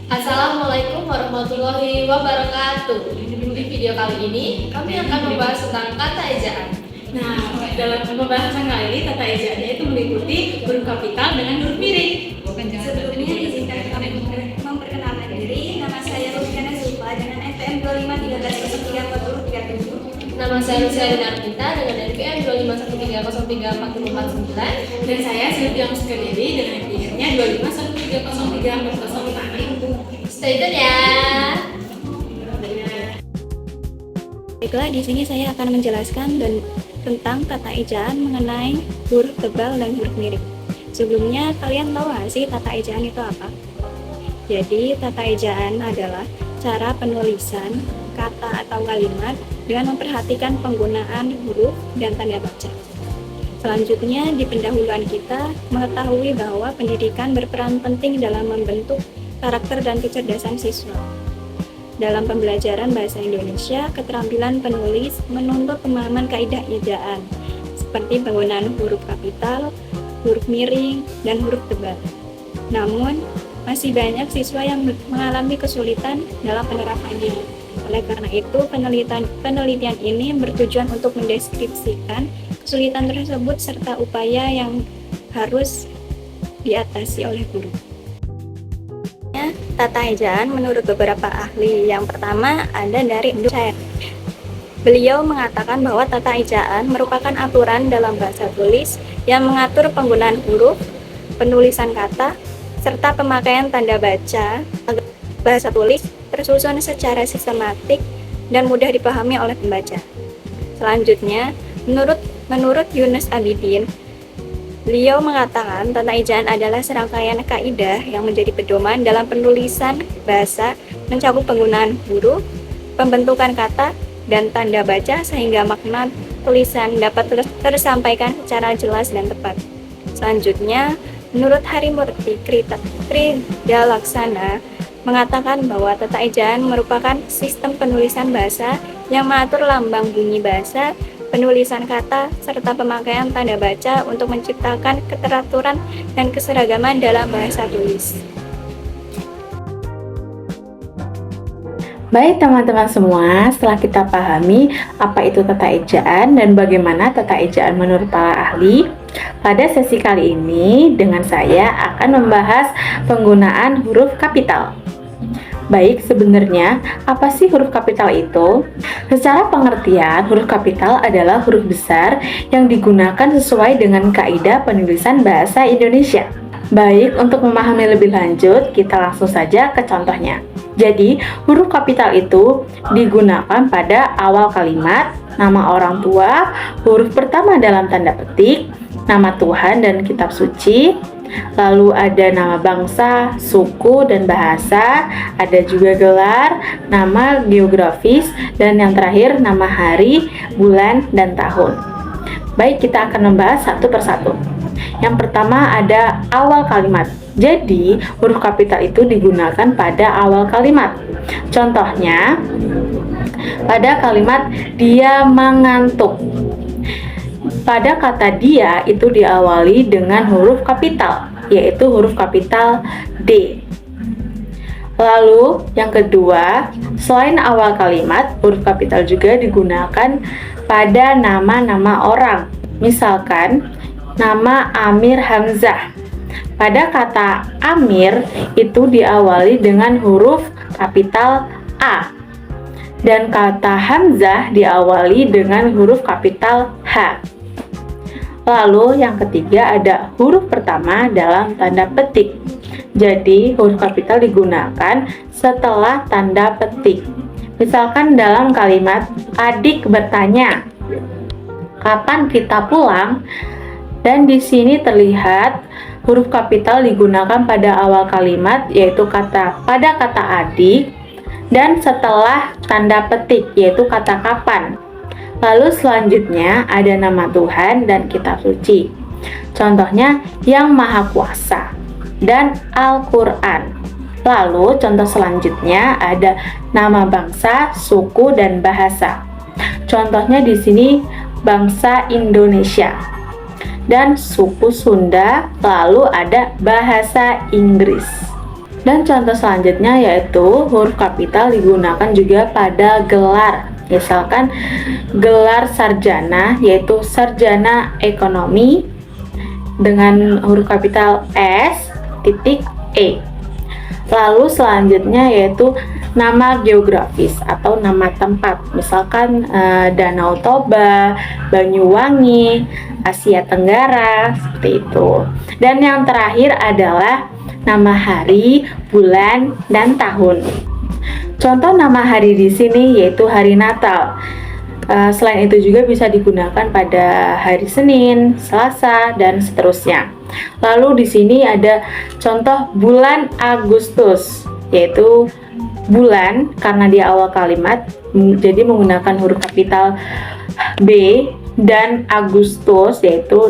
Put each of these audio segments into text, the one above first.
Assalamualaikum warahmatullahi wabarakatuh. Di video kali ini kami akan membahas tentang kata ejaan. Nah, dalam pembahasan kali ini tata ejaannya itu meliputi huruf kapital dengan huruf miring. Sebelumnya izinkan kami memperkenalkan diri. Nama saya Rufiana Zulfa dengan NPM 2513034037. Nama saya Lucia Dinartita dengan NPM 2513034049. Dan saya Sylvia Muskadiri dengan NPM-nya 2513034005. Stay tune ya. Baiklah, di sini saya akan menjelaskan tentang tata ejaan mengenai huruf tebal dan huruf miring. Sebelumnya, kalian tahu nggak sih tata ejaan itu apa? Jadi, tata ejaan adalah cara penulisan kata atau kalimat dengan memperhatikan penggunaan huruf dan tanda baca. Selanjutnya, di pendahuluan kita mengetahui bahwa pendidikan berperan penting dalam membentuk karakter dan kecerdasan siswa. Dalam pembelajaran bahasa Indonesia, keterampilan penulis menuntut pemahaman kaidah ejaan, seperti penggunaan huruf kapital, huruf miring, dan huruf tebal. Namun, masih banyak siswa yang mengalami kesulitan dalam penerapannya. Oleh karena itu, penelitian ini bertujuan untuk mendeskripsikan kesulitan tersebut serta upaya yang harus diatasi oleh guru. Tata ejaan menurut beberapa ahli. Yang pertama ada dari Dussaert. Beliau mengatakan bahwa tata ejaan merupakan aturan dalam bahasa tulis yang mengatur penggunaan huruf, penulisan kata, serta pemakaian tanda baca agar bahasa tulis tersusun secara sistematik dan mudah dipahami oleh pembaca. Selanjutnya, menurut Yunus Abidin, beliau mengatakan tata ejaan adalah serangkaian kaidah yang menjadi pedoman dalam penulisan bahasa, mencakup penggunaan huruf, pembentukan kata, dan tanda baca sehingga makna tulisan dapat tersampaikan secara jelas dan tepat. Selanjutnya, menurut Harimurti Kridalaksana mengatakan bahwa tata ejaan merupakan sistem penulisan bahasa yang mengatur lambang bunyi bahasa, penulisan kata, serta pemakaian tanda baca untuk menciptakan keteraturan dan keseragaman dalam bahasa tulis. Baik teman-teman semua, setelah kita pahami apa itu tata ejaan dan bagaimana tata ejaan menurut para ahli, pada sesi kali ini dengan saya akan membahas penggunaan huruf kapital. Baik, sebenarnya apa sih huruf kapital itu? Secara pengertian, huruf kapital adalah huruf besar yang digunakan sesuai dengan kaidah penulisan bahasa Indonesia. Baik, untuk memahami lebih lanjut, kita langsung saja ke contohnya. Jadi, huruf kapital itu digunakan pada awal kalimat, nama orang tua, huruf pertama dalam tanda petik, nama Tuhan dan kitab suci, lalu ada nama bangsa, suku, dan bahasa, ada juga gelar, nama geografis, dan yang terakhir nama hari, bulan, dan tahun. Baik, kita akan membahas satu persatu. Yang pertama ada awal kalimat. Jadi, huruf kapital itu digunakan pada awal kalimat. Contohnya, pada kalimat dia mengantuk. Pada kata dia itu diawali dengan huruf kapital, yaitu huruf kapital D. Lalu, yang kedua, selain awal kalimat, huruf kapital juga digunakan pada nama-nama orang. Misalkan, nama Amir Hamzah. Pada kata Amir itu diawali dengan huruf kapital A. Dan kata Hamzah diawali dengan huruf kapital H. Lalu yang ketiga ada huruf pertama dalam tanda petik. Jadi huruf kapital digunakan setelah tanda petik. Misalkan dalam kalimat adik bertanya, kapan kita pulang? Dan di sini terlihat huruf kapital digunakan pada awal kalimat, yaitu pada kata adik, dan setelah tanda petik, yaitu kata kapan. Lalu selanjutnya ada nama Tuhan dan kitab suci. Contohnya Yang Maha Kuasa dan Al-Quran. Lalu contoh selanjutnya ada nama bangsa, suku, dan bahasa. Contohnya di sini bangsa Indonesia dan suku Sunda, lalu ada bahasa Inggris. Dan contoh selanjutnya yaitu huruf kapital digunakan juga pada gelar. Misalkan gelar sarjana yaitu sarjana ekonomi dengan huruf kapital S titik E. Lalu selanjutnya yaitu nama geografis atau nama tempat. Misalkan Danau Toba, Banyuwangi, Asia Tenggara, seperti itu. Dan yang terakhir adalah nama hari, bulan, dan tahun. Contoh nama hari di sini yaitu hari Natal. Selain itu juga bisa digunakan pada hari Senin, Selasa, dan seterusnya. Lalu di sini ada contoh bulan Agustus, yaitu bulan karena di awal kalimat jadi menggunakan huruf kapital B, dan Agustus yaitu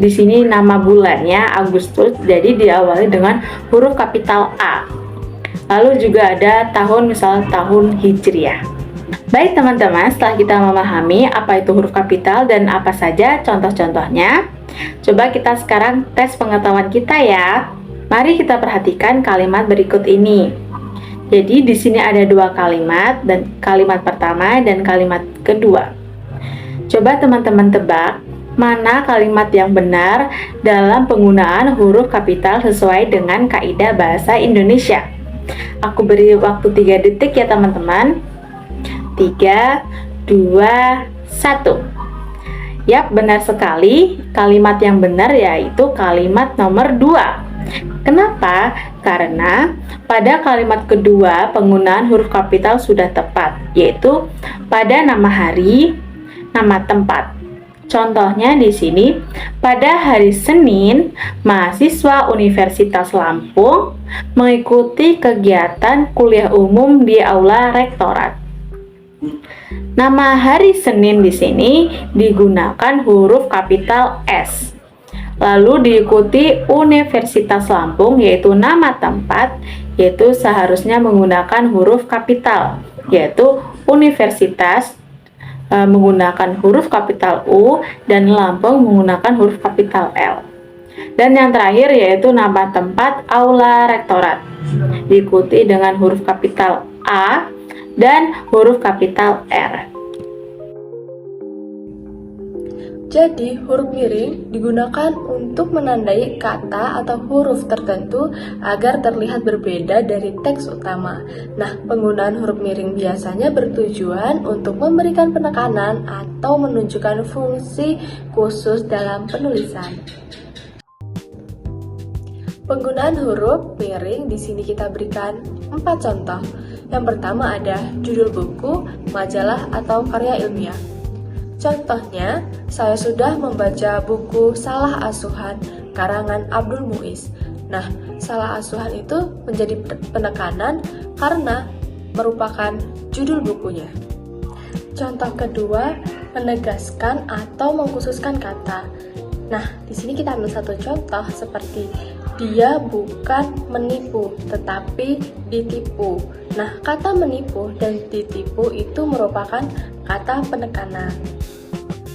di sini nama bulannya Agustus, jadi diawali dengan huruf kapital A. Lalu juga ada tahun, misal tahun Hijriah. Baik teman-teman, setelah kita memahami apa itu huruf kapital dan apa saja contoh-contohnya, coba kita sekarang tes pengetahuan kita ya. Mari kita perhatikan kalimat berikut ini. Jadi di sini ada dua kalimat, dan kalimat pertama dan kalimat kedua. Coba teman-teman tebak mana kalimat yang benar dalam penggunaan huruf kapital sesuai dengan kaidah bahasa Indonesia. Aku beri waktu 3 detik ya teman-teman. 3, 2, 1. Yap, benar sekali. Kalimat yang benar yaitu kalimat nomor 2. Kenapa? Karena pada kalimat kedua penggunaan huruf kapital sudah tepat, yaitu pada nama hari, nama tempat. Contohnya di sini, pada hari Senin, mahasiswa Universitas Lampung mengikuti kegiatan kuliah umum di aula rektorat. Nama hari Senin di sini digunakan huruf kapital S. Lalu diikuti Universitas Lampung, yaitu nama tempat, yaitu seharusnya menggunakan huruf kapital, yaitu Universitas menggunakan huruf kapital U dan Lampung menggunakan huruf kapital L. Dan yang terakhir yaitu nama tempat aula rektorat, diikuti dengan huruf kapital A dan huruf kapital R. Jadi, huruf miring digunakan untuk menandai kata atau huruf tertentu agar terlihat berbeda dari teks utama. Nah, penggunaan huruf miring biasanya bertujuan untuk memberikan penekanan atau menunjukkan fungsi khusus dalam penulisan. Penggunaan huruf miring di sini kita berikan 4 contoh. Yang pertama ada judul buku, majalah, atau karya ilmiah. Contohnya, saya sudah membaca buku Salah Asuhan karangan Abdul Muiz. Nah, salah asuhan itu menjadi penekanan karena merupakan judul bukunya. Contoh kedua, menegaskan atau mengkhususkan kata. Nah, di sini kita ambil satu contoh seperti dia bukan menipu, tetapi ditipu. Nah, kata menipu dan ditipu itu merupakan kata penekanan.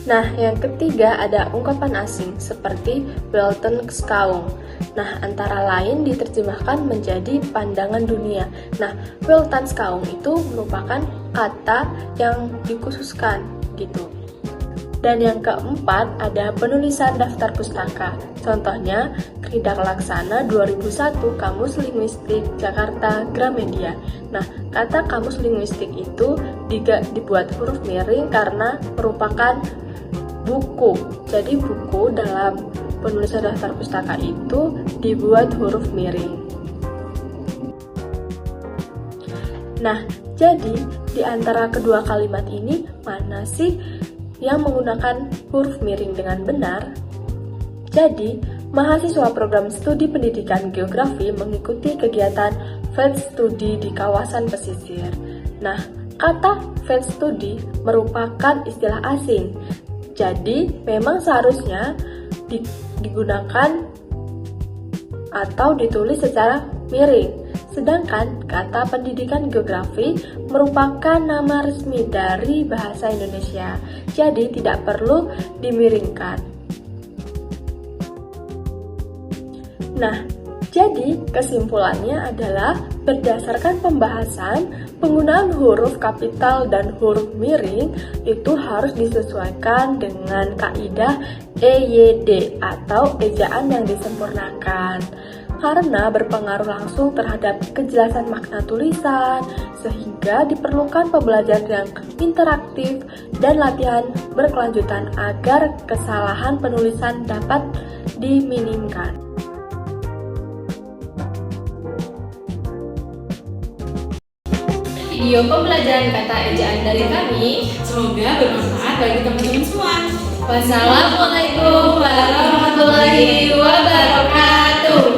Nah, yang ketiga ada ungkapan asing seperti Weltanschauung. Nah, antara lain diterjemahkan menjadi pandangan dunia. Nah, Weltanschauung itu merupakan kata yang dikhususkan gitu. Dan yang keempat ada penulisan daftar pustaka. Contohnya Kridak Laksana 2001 Kamus Linguistik Jakarta Gramedia. Nah, kata kamus linguistik itu dibuat huruf miring karena merupakan buku. Jadi buku dalam penulisan daftar pustaka itu dibuat huruf miring. Nah, jadi di antara kedua kalimat ini mana sih yang menggunakan huruf miring dengan benar? Jadi, mahasiswa program studi pendidikan geografi mengikuti kegiatan field study di kawasan pesisir. Nah, kata field study merupakan istilah asing. Jadi, memang seharusnya digunakan atau ditulis secara miring. Sedangkan kata pendidikan geografi merupakan nama resmi dari bahasa Indonesia, jadi tidak perlu dimiringkan. Nah, jadi kesimpulannya adalah berdasarkan pembahasan, penggunaan huruf kapital dan huruf miring itu harus disesuaikan dengan kaidah EYD atau ejaan yang disempurnakan, karena berpengaruh langsung terhadap kejelasan makna tulisan, sehingga diperlukan pembelajaran yang interaktif dan latihan berkelanjutan agar kesalahan penulisan dapat diminimkan. Video pembelajaran kata ejaan dari kami semoga bermanfaat bagi teman-teman semua. Wassalamualaikum warahmatullahi wabarakatuh.